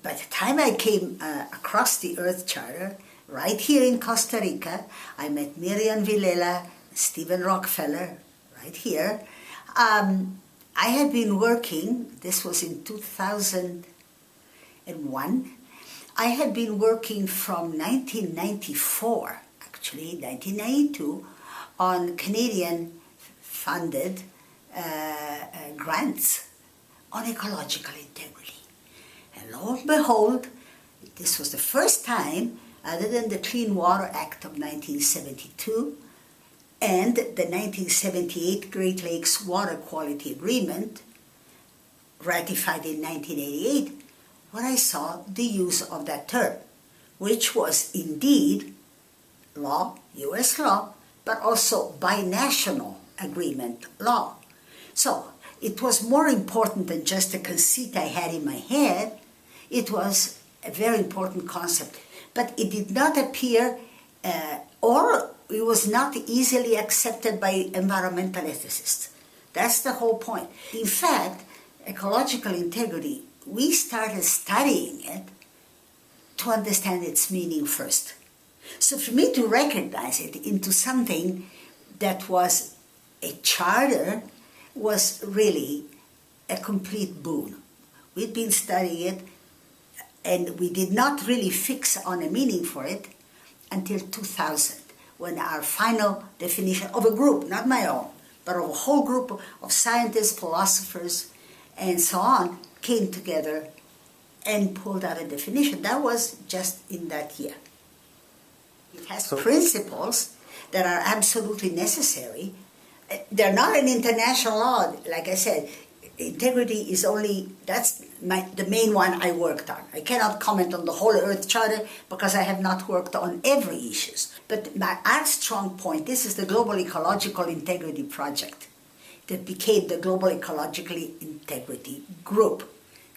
by the time I came across the Earth Charter, right here in Costa Rica, I met Miriam Villela, Stephen Rockefeller, right here. I had been working, this was in 2001, I had been working from 1994, actually 1992, on Canadian-funded grants on ecological integrity. And lo and behold, this was the first time, other than the Clean Water Act of 1972 and the 1978 Great Lakes Water Quality Agreement, ratified in 1988, when I saw the use of that term, which was indeed law, U.S. law, but also binational agreement law. So it was more important than just a conceit I had in my head. It was a very important concept, but it did not appear or it was not easily accepted by environmental ethicists. That's the whole point. In fact, ecological integrity, we started studying it to understand its meaning first. So for me to recognize it into something that was a charter was really a complete boon. We'd been studying it, and we did not really fix on a meaning for it until 2000, when our final definition of a group, not my own, but of a whole group of scientists, philosophers, and so on, came together and pulled out a definition. That was just in that year. It has principles that are absolutely necessary. They're not an international law. Like I said, integrity is only, that's the main one I worked on. I cannot comment on the whole Earth Charter because I have not worked on every issue. But our strong point, this is the Global Ecological Integrity Project that became the Global Ecological Integrity Group.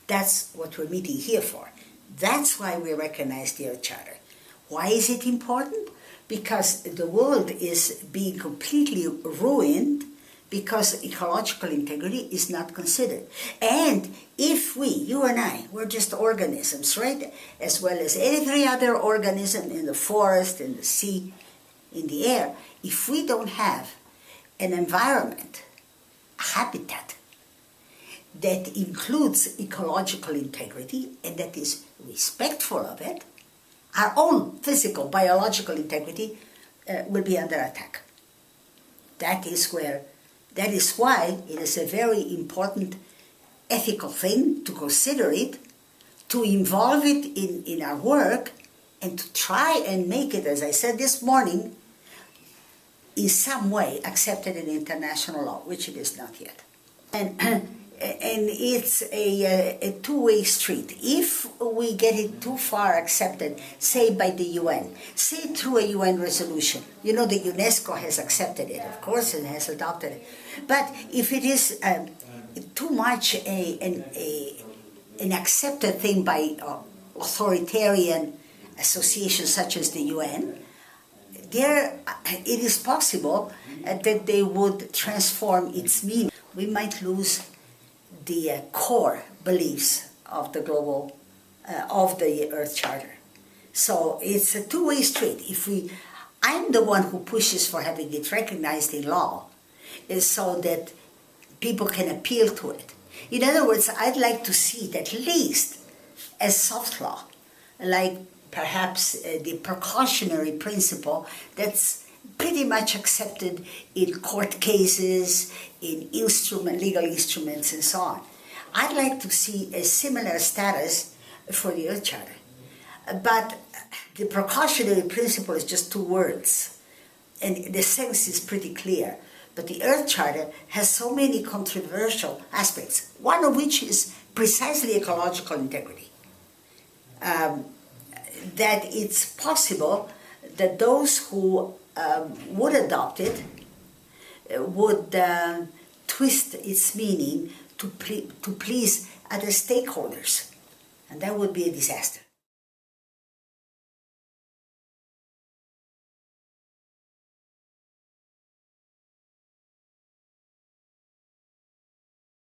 That's what we're meeting here for. That's why we recognize the Earth Charter. Why is it important? Because the world is being completely ruined because ecological integrity is not considered. And if we, you and I, we're just organisms, right? As well as every other organism in the forest, in the sea, in the air, if we don't have an environment, a habitat, that includes ecological integrity and that is respectful of it, our own physical, biological integrity will be under attack. That is why it is a very important ethical thing to consider it, to involve it in our work, and to try and make it, as I said this morning, in some way accepted in international law, which it is not yet. And it's a two-way street. If we get it too far accepted, say by the UN, say through a UN resolution, you know, the UNESCO has accepted it, of course, and has adopted it. But if it is too much an accepted thing by authoritarian associations such as the UN, it is possible that they would transform its meaning. We might lose the core beliefs of the global, of the Earth Charter. So it's a two-way street. I'm the one who pushes for having it recognized in law, is so that people can appeal to it. In other words, I'd like to see it at least as soft law, like perhaps the precautionary principle that's pretty much accepted in court cases, in legal instruments, and so on. I'd like to see a similar status for the Earth Charter. But the precautionary principle is just two words, and the sense is pretty clear. But the Earth Charter has so many controversial aspects, one of which is precisely ecological integrity, that it's possible that those who would adopt it would twist its meaning to please other stakeholders, and that would be a disaster.